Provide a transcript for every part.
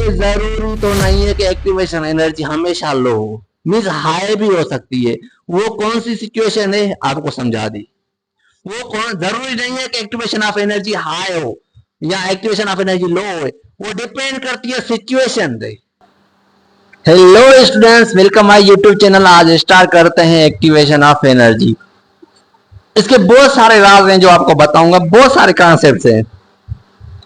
कि जरूरी तो नहीं है कि एक्टिवेशन एनर्जी हमेशा लो हो, मीन्स हाई भी हो सकती है। वो कौन सी सिचुएशन है आपको समझा दी। वो कौन, जरूरी नहीं है कि एक्टिवेशन ऑफ एनर्जी हाई हो या एक्टिवेशन ऑफ एनर्जी लो हो, वो डिपेंड करती है सिचुएशन पे। Hello students, welcome my YouTube channel. आज स्टार्ट करते हैं एक्टिवेशन ऑफ एनर्जी। इसके बहुत सारे राज हैं जो आपको बताऊंगा, बहुत सारे कॉन्सेप्ट्स हैं।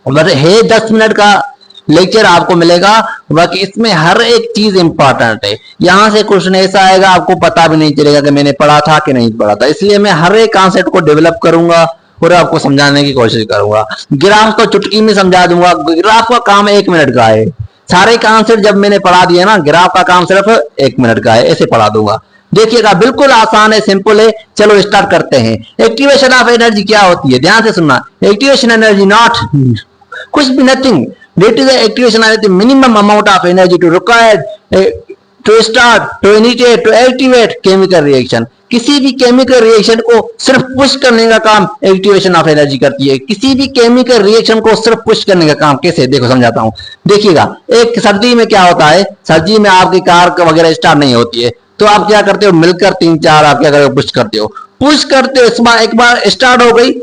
बस है 10 मिनट का लेक्चर आपको मिलेगा, बाकी इसमें हर एक चीज इंपॉर्टेंट है। यहां से क्वेश्चन ऐसा आएगा आपको पता भी नहीं चलेगा कि मैंने पढ़ा था कि नहीं पढ़ा था। इसलिए मैं हर एक कॉन्सेप्ट को डेवलप करूंगा और आपको समझाने की कोशिश करूंगा। ग्राफ तो चुटकी में समझा दूंगा, ग्राफ का काम 1 मिनट का है। सारे कॉन्सेप्ट जब मैंने पढ़ा दिया ना, ग्राफ का काम सिर्फ 1 मिनट का है, ऐसे पढ़ा दूंगा। देखिएगा, बिल्कुल आसान है, सिंपल है। चलो स्टार्ट करते हैं। एक्टिवेशन ऑफ एनर्जी क्या होती है, ध्यान से सुनना। एक्टिवेशन एनर्जी नॉट कुछ भी, nothing, that is the activation of the minimum amount of energy to required to start, to initiate, to activate chemical reaction। किसी भी केमिकल रिएक्शन को सिर्फ पुश करने का काम एक्टिवेशन ऑफ एनर्जी करती है। किसी भी केमिकल रिएक्शन को सिर्फ पुश करने का काम कैसे, देखो समझाता हूं। देखिएगा, एक सर्दी में क्या होता है, सर्दी में आपकी कार वगैरह स्टार्ट नहीं होती है, तो आप क्या करते हो, मिलकर 3-4 आप क्या करते हो, पुश करते हो। पुश करते हो, एक बार स्टार्ट हो गई,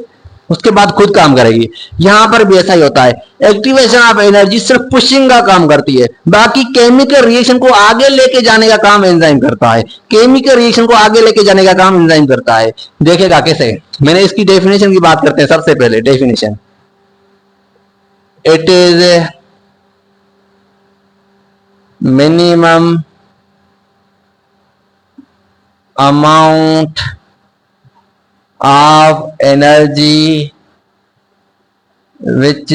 उसके बाद खुद काम करेगी। यहां पर भी ऐसा ही होता है। एक्टिवेशन ऑफ एनर्जी सिर्फ पुशिंग का काम करती है, बाकी केमिकल रिएक्शन को आगे लेके जाने का काम एंजाइम करता है। केमिकल रिएक्शन को आगे लेके जाने का काम एंजाइम करता है। देखेगा कैसे, मैंने इसकी डेफिनेशन की बात करते हैं। सबसे पहले definition, it is minimum amount of energy which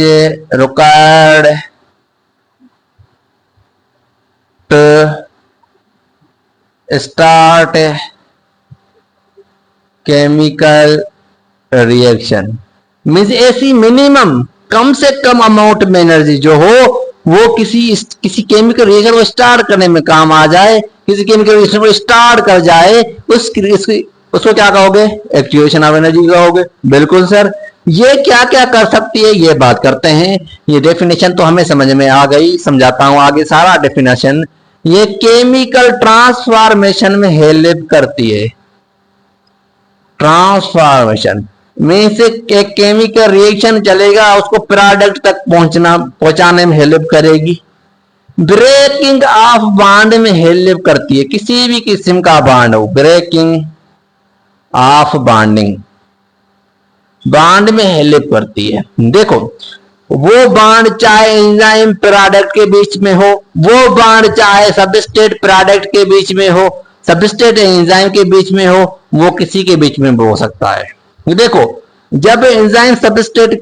required to start chemical reaction। Means ऐसी मिनिमम, कम से कम अमाउंट में एनर्जी जो हो, वो किसी केमिकल रिएक्शन को स्टार्ट करने में काम आ जाए, किसी केमिकल रिएक्शन को स्टार्ट कर जाए, उसको क्या कहोगे, एक्टिवेशन ऑफ एनर्जी कहोगे। बिल्कुल सर, ये क्या क्या कर सकती है ये बात करते हैं। ये डेफिनेशन तो हमें समझ में आ गई, समझाता हूं आगे सारा डेफिनेशन। ये केमिकल ट्रांसफॉर्मेशन में हेल्प करती है। ट्रांसफॉर्मेशन मीन्स एक केमिकल रिएक्शन चलेगा, उसको प्रोडक्ट तक पहुंचाने में हेल्प करेगी। ब्रेकिंग ऑफ बॉन्ड में हेल्प करती है, किसी भी किस्म का बॉन्ड हो, ब्रेकिंग ऑफ बॉन्डिंग, बॉन्ड में हेल्प करती है। देखो, वो बॉन्ड चाहे एंजाइम प्रोडक्ट के बीच में हो, वो बॉन्ड चाहे सबस्ट्रेट प्रोडक्ट के बीच में हो, सबस्ट्रेट एंजाइम के बीच में हो, वो किसी के बीच में भी हो सकता है। देखो, जब enzyme substrate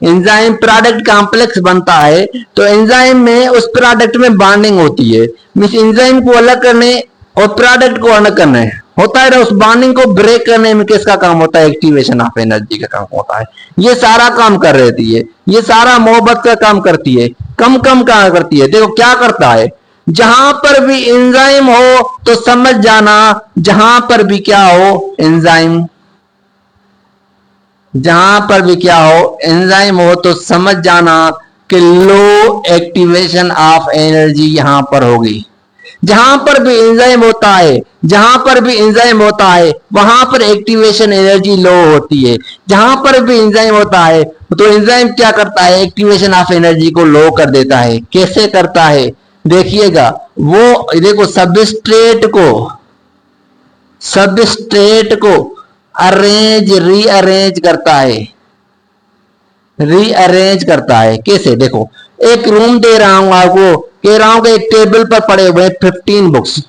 enzyme product complex बनता है, तो एंजाइम में उस प्रोडक्ट में बॉन्डिंग होती है। मींस एंजाइम को अलग करने और प्रोडक्ट को अलग करने होता है। उस बॉन्डिंग को ब्रेक करने में किसका काम होता है, एक्टिवेशन ऑफ एनर्जी का काम होता है। ये सारा काम कर रही है, ये सारा मोहब्बत का काम करती है, कम काम करती है। देखो क्या करता है, जहां पर भी एंजाइम हो तो समझ जाना, जहां पर भी क्या हो एंजाइम, जहां पर भी क्या हो एंजाइम हो, तो समझ जाना कि लो एक्टिवेशन ऑफ एनर्जी यहां पर होगी। जहां पर भी एंजाइम होता है, जहां पर भी एंजाइम होता है, वहां पर एक्टिवेशन एनर्जी लो होती है। जहां पर भी एंजाइम होता है, तो एंजाइम क्या करता है, एक्टिवेशन ऑफ एनर्जी को लो कर देता है। कैसे करता है, देखिएगा, वो देखो सबस्ट्रेट को रीअरेंज करता है। कैसे, देखो, एक रूम दे रहा हूं आपको, कह रहा हूं कि एक टेबल पर पड़े हुए 15 बुक्स,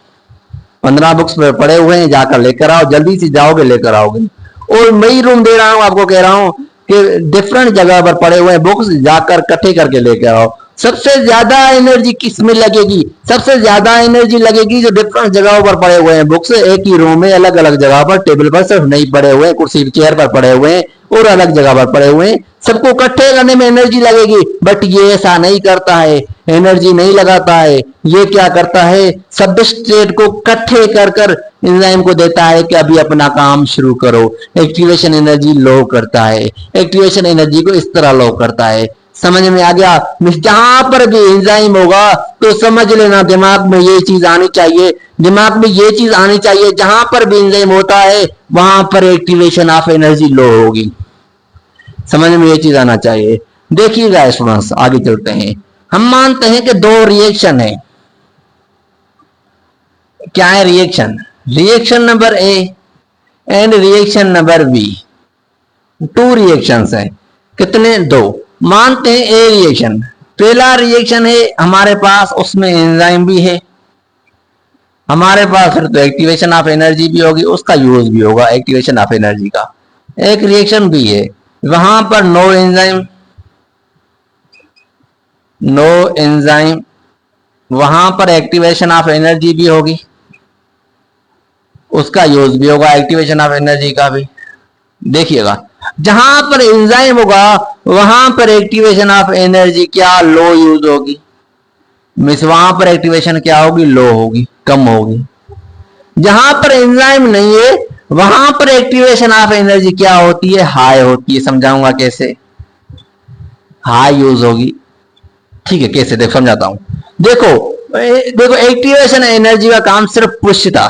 15 बुक्स पर पड़े हुए हैं, जाकर लेकर आओ, जल्दी से जाओगे लेकर आओगे। और मैं रूम दे रहा हूं आपको, कह रहा हूं कि डिफरेंट जगह पर पड़े हुए बुक्स, जाकर इकट्ठे करके लेकर आओ। सबसे ज्यादा एनर्जी किस में लगेगी, सबसे ज्यादा एनर्जी लगेगी जो डिफरेंट जगहों पर पड़े हुए हैं बुक्स, एक ही रूम में अलग अलग जगह पर, टेबल पर सिर्फ नहीं पड़े हुए, कुर्सी चेयर पर पड़े हुए हैं और अलग जगह पर पड़े हुए हैं, सबको इकट्ठे करने में एनर्जी लगेगी। बट ये ऐसा नहीं करता है, एनर्जी नहीं लगाता है। ये क्या करता है, सबस्ट्रेट को इकट्ठे कर एंजाइम को देता है कि अभी अपना काम शुरू करो। एक्टिवेशन एनर्जी लो करता है, एक्टिवेशन एनर्जी को इस तरह लो करता है। समझ में आ गया? जहां पर भी एंजाइम होगा तो समझ लेना दिमाग में ये चीज आनी चाहिए, दिमाग में ये चीज आनी चाहिए, जहां पर भी एंजाइम होता है वहां पर एक्टिवेशन ऑफ एनर्जी लो होगी। समझ में ये चीज आना चाहिए। देखिएगा स्टूडेंट्स, आगे चलते हैं। हम मानते हैं कि दो रिएक्शन है। क्या है reaction? Reaction number A and reaction number B. Two reactions है। कितने? दो। मानते हैं ए रिएक्शन, पहला रिएक्शन है हमारे पास, उसमें एंजाइम भी है हमारे पास, फिर तो एक्टिवेशन ऑफ एनर्जी भी होगी, उसका यूज भी होगा एक्टिवेशन ऑफ एनर्जी का। एक रिएक्शन भी है, वहां पर नो एंजाइम, नो एंजाइम, वहां पर एक्टिवेशन ऑफ एनर्जी भी होगी, उसका यूज भी होगा एक्टिवेशन ऑफ एनर्जी का भी। देखिएगा, जहां पर एंजाइम होगा वहां पर एक्टिवेशन ऑफ एनर्जी क्या? लो यूज होगी। मीन्स वहां पर एक्टिवेशन क्या होगी? लो होगी, कम होगी। जहां पर एंजाइम नहीं है वहां पर एक्टिवेशन ऑफ एनर्जी क्या होती है? हाई होती है। समझाऊंगा कैसे हाई यूज होगी। ठीक है, कैसे? देख समझाता हूं। देखो देखो, एक्टिवेशन एनर्जी का काम सिर्फ पुश था,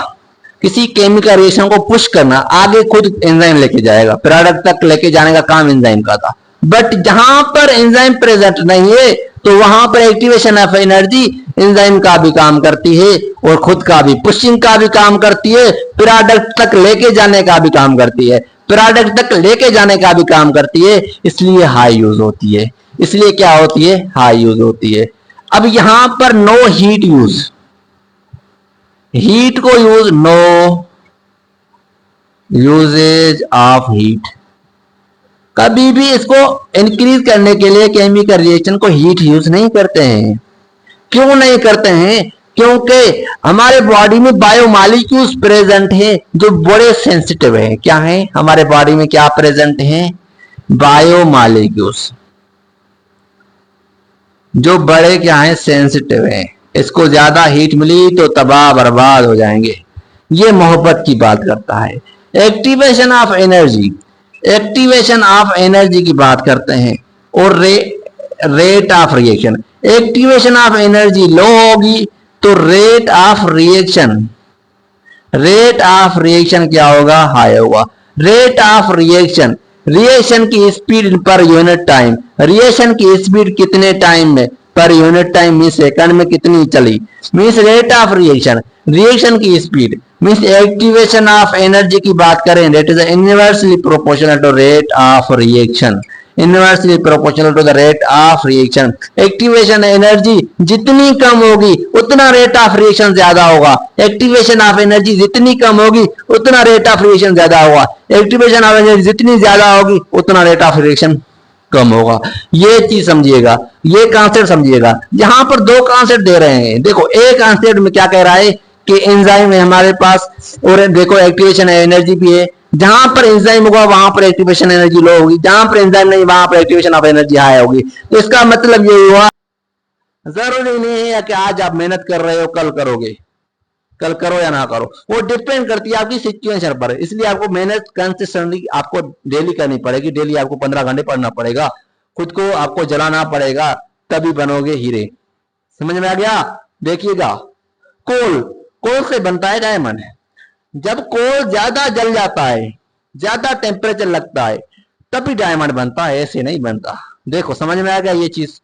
किसी केमिकल रिएक्शन को पुश करना, आगे खुद एंजाइम लेके जाएगा, प्रोडक्ट तक लेके जाने का काम एंजाइम का था। बट जहां पर एंजाइम प्रेजेंट नहीं है तो वहां पर एक्टिवेशन ऑफ एनर्जी एंजाइम का भी काम करती है और खुद का भी, पुशिंग का भी काम करती है, प्रोडक्ट तक लेके जाने का भी काम करती है, प्रोडक्ट तक लेके जाने का भी काम करती है। इसलिए हाई यूज होती है। इसलिए क्या होती है? हाई यूज होती है। अब यहां पर नो हीट यूज, हीट को use, no usages of heat. कभी भी इसको इंक्रीज करने के लिए केमिकल रिएक्शन को हीट यूज नहीं करते हैं। क्यों नहीं करते हैं? क्योंकि हमारे बॉडी में बायोमॉलिक्यूल्स प्रेजेंट हैं जो बड़े सेंसिटिव हैं। क्या है हमारे बॉडी में? क्या प्रेजेंट हैं? बायोमॉलिक्यूल्स जो बड़े क्या है? सेंसिटिव हैं। इसको ज्यादा हीट मिली तो तबाह बर्बाद हो जाएंगे। ये मोहब्बत की बात करता है। Activation of energy, activation of energy की बात करते हैं। और rate of reaction, activation of energy low होगी तो rate of reaction, rate of reaction क्या होगा? हाई होगा। रेट ऑफ रिएक्शन, रिएक्शन की speed per unit time, reaction की स्पीड कितने टाइम में? Per unit time mean second में कितनी चली, means rate of reaction, reaction की speed means activation of energy की बात करें, that is inversely proportional to rate of reaction, inversely proportional to the rate of reaction. Activation energy जितनी कम होगी उतना रेट ऑफ रिएक्शन ज्यादा होगा, एक्टिवेशन ऑफ एनर्जी जितनी कम होगी उतना रेट ऑफ रिएक्शन ज्यादा होगा, एक्टिवेशन ऑफ एनर्जी जितनी ज्यादा होगी उतना रेट ऑफ रिएक्शन कम होगा। ये चीज समझिएगा, ये कॉन्सेप्ट समझिएगा। यहां पर दो कॉन्सेप्ट दे रहे हैं। देखो एक कॉन्सेप्ट में क्या कह रहा है कि एंजाइम है हमारे पास और देखो एक्टिवेशन एनर्जी भी है। जहां पर एंजाइम होगा वहां पर एक्टिवेशन एनर्जी लो होगी, जहां पर एंजाइम नहीं वहां पर एक्टिवेशन ऑफ एनर्जी हाई होगी। तो इसका मतलब ये हुआ, जरूरी नहीं है कि आज आप मेहनत कर रहे हो कल करोगे, कल करो या ना करो, वो डिपेंड करती है आपकी सिचुएशन पर। इसलिए आपको मेहनत कंसिस्टेंटली आपको डेली करनी पड़ेगी। डेली आपको 15 घंटे पढ़ना पड़ेगा, खुद को आपको जलाना पड़ेगा, तभी बनोगे हीरे। समझ में आ गया? देखिएगा, कोल, कोल से बनता है डायमंड। जब कोल ज्यादा जल जाता है, ज्यादा टेम्परेचर लगता है, तभी डायमंड बनता है, ऐसे नहीं बनता। देखो समझ में आ गया ये चीज।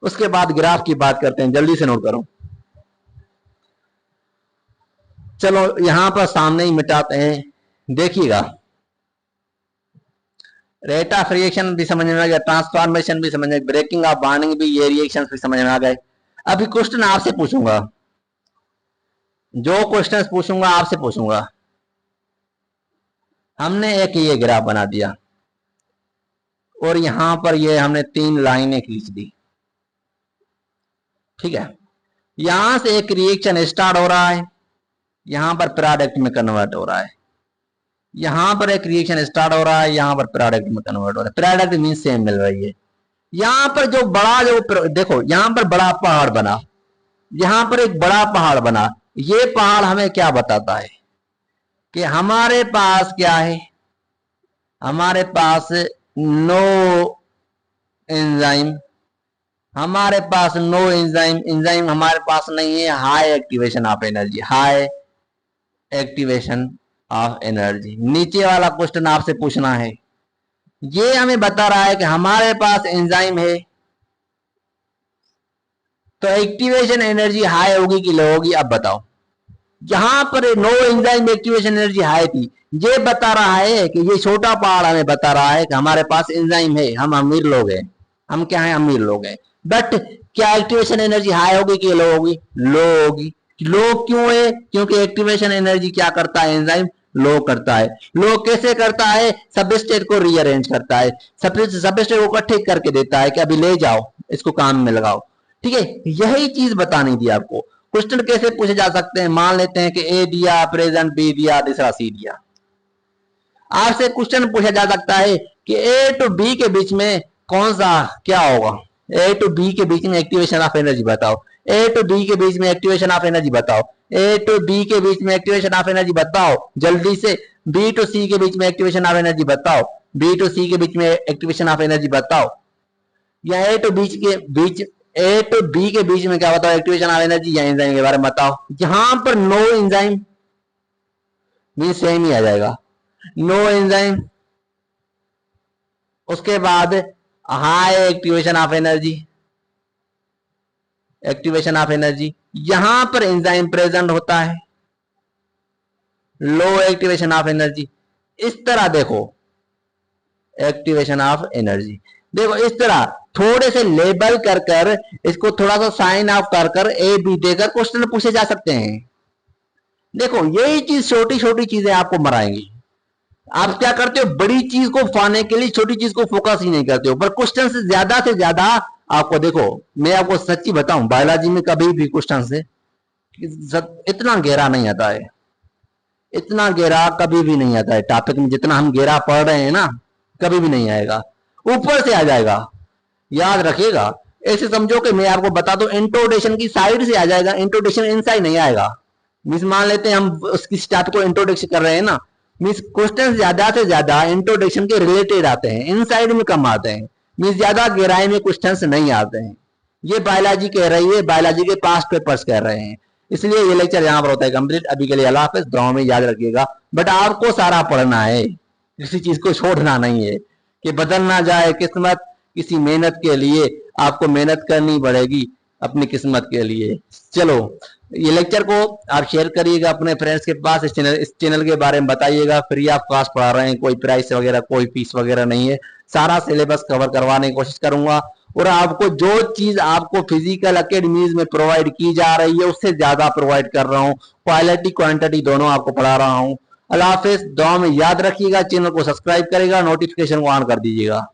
उसके बाद ग्राफ की बात करते हैं, जल्दी से नोट करो। चलो यहां पर सामने ही मिटाते हैं। देखिएगा, रेट ऑफ रिएक्शन भी समझ में आ गया, ट्रांसफॉर्मेशन भी समझ में, ब्रेकिंग ऑफ बॉन्डिंग भी, ये रिएक्शन भी समझ में आ गए। अभी क्वेश्चन आपसे पूछूंगा, जो क्वेश्चन पूछूंगा आपसे पूछूंगा। हमने एक ये ग्राफ बना दिया और यहां पर ये हमने 3 लाइनें खींच दी। ठीक है, यहां से एक रिएक्शन स्टार्ट हो रहा है, यहां पर प्रोडक्ट में कन्वर्ट हो रहा है, यहां पर एक रिएक्शन स्टार्ट हो रहा है, यहां पर प्रोडक्ट में कन्वर्ट हो रहा है। प्रोडक्ट मीन सेम मिल रही है। यहां पर जो बड़ा, जो देखो यहां पर बड़ा पहाड़ बना, यहां पर एक बड़ा पहाड़ बना। ये पहाड़ हमें क्या बताता है कि हमारे पास क्या है? हमारे पास नो एंजाइम, हमारे पास नो एंजाइम, एंजाइम हमारे पास नहीं है। High activation of energy, high activation of energy. नीचे वाला क्वेश्चन आपसे पूछना है, ये हमें बता रहा है कि हमारे पास एंजाइम है, तो एक्टिवेशन एनर्जी हाई होगी कि लो होगी? अब बताओ। यहां पर no enzyme activation energy high थी, ये बता रहा है कि ये छोटा पहाड़ हमें बता रहा है कि हमारे पास एंजाइम है, हम अमीर लोग हैं, हम क्या है, अमीर लोग हैं। बट क्या एक्टिवेशन एनर्जी हाई होगी कि लो होगी? लो होगी। लो क्यों है? क्योंकि एक्टिवेशन एनर्जी क्या करता है एंजाइम? लो करता है। लो कैसे करता है? सबस्ट्रेट को रीअरेंज करता है, सबस्ट्रेट को इकट्ठे करके देता है कि अभी ले जाओ, इसको काम में लगाओ। ठीक है, यही चीज बतानी थी आपको। क्वेश्चन कैसे पूछे जा सकते हैं? मान लेते हैं कि ए दिया, प्रेजेंट बी दिया, तीसरा सी दिया। आपसे क्वेश्चन पूछा जा सकता है कि ए टू बी के बीच में कौन सा क्या होगा? ए टू बी के बीच में एक्टिवेशन ऑफ एनर्जी बताओ। ए टू बी के बीच में एक्टिवेशन ऑफ एनर्जी बताओ। ए टू बी के बीच में एक्टिवेशन ऑफ एनर्जी बताओ जल्दी से। बी टू सी के बीच में एक्टिवेशन ऑफ एनर्जी बताओ। बी टू सी के बीच में एक्टिवेशन ऑफ एनर्जी बताओ। या ए टू बी के बीच, ए टू बी के बीच में क्या बताओ? एक्टिवेशन ऑफ एनर्जी या एंजाइम के बारे में बताओ। यहां पर नो एंजाइम भी सेम ही आ जाएगा, नो एंजाइम। उसके बाद high activation of energy, activation of energy, यहां पर एंजाइम प्रेजेंट होता है, लो एक्टिवेशन ऑफ एनर्जी। इस तरह देखो एक्टिवेशन ऑफ एनर्जी, देखो इस तरह थोड़े से लेबल कर कर इसको थोड़ा सा साइन ऑफ कर कर ए बी देकर क्वेश्चन पूछे जा सकते हैं। देखो यही चीज, छोटी छोटी चीजें आपको मराएंगी। आप क्या करते हो? बड़ी चीज को पाने के लिए छोटी चीज को फोकस ही नहीं करते हो, पर क्वेश्चन से ज्यादा आपको, देखो मैं आपको सच्ची बताऊं, बायोलॉजी में कभी भी क्वेश्चन से इतना गहरा नहीं आता है, इतना गहरा कभी भी नहीं आता है। टॉपिक में जितना हम गहरा पढ़ रहे हैं ना, कभी भी नहीं आएगा, ऊपर से आ जाएगा। याद रखिएगा, ऐसे समझो कि मैं आपको बता दूं, इंट्रोडक्शन की साइड से आ जाएगा, इंट्रोडक्शन इनसाइड नहीं आएगा। मीन्स मान लेते हैं हम उसकी टॉपिक को इंट्रोडक्शन कर रहे हैं ना, मीन्स क्वेश्चन ज्यादा से ज्यादा इंट्रोडक्शन के रिलेटेड आते हैं, इनसाइड में कम आते हैं, मीन्स ज्यादा गहराई में क्वेश्चन नहीं आते हैं। ये बायोलॉजी कह रही है, बायोलॉजी के पास्ट पेपर्स कह रहे हैं। इसलिए ये लेक्चर यहाँ पर होता है कंप्लीट। अभी के लिए अल्लाह हाफिज़, दुआ में याद रखिएगा। बट आपको सारा पढ़ना है, किसी चीज को छोड़ना नहीं है कि बदल ना जाए किस्मत। किसी मेहनत के लिए आपको मेहनत करनी पड़ेगी अपनी किस्मत के लिए। चलो, ये लेक्चर को आप शेयर करिएगा अपने फ्रेंड्स के पास। इस चैनल के बारे में बताइएगा। फ्री ऑफ कॉस्ट पढ़ा रहे हैं, कोई प्राइस वगैरह, कोई फीस वगैरह नहीं है। सारा सिलेबस कवर करवाने की कोशिश करूंगा, और आपको जो चीज आपको फिजिकल अकेडमीज में प्रोवाइड की जा रही है उससे ज्यादा प्रोवाइड कर रहा हूँ। क्वालिटी क्वांटिटी दोनों आपको पढ़ा रहा हूँ। अल्लाह हाफिज़, दुआ में याद रखिएगा। चैनल को सब्सक्राइब करेगा, नोटिफिकेशन को ऑन कर दीजिएगा।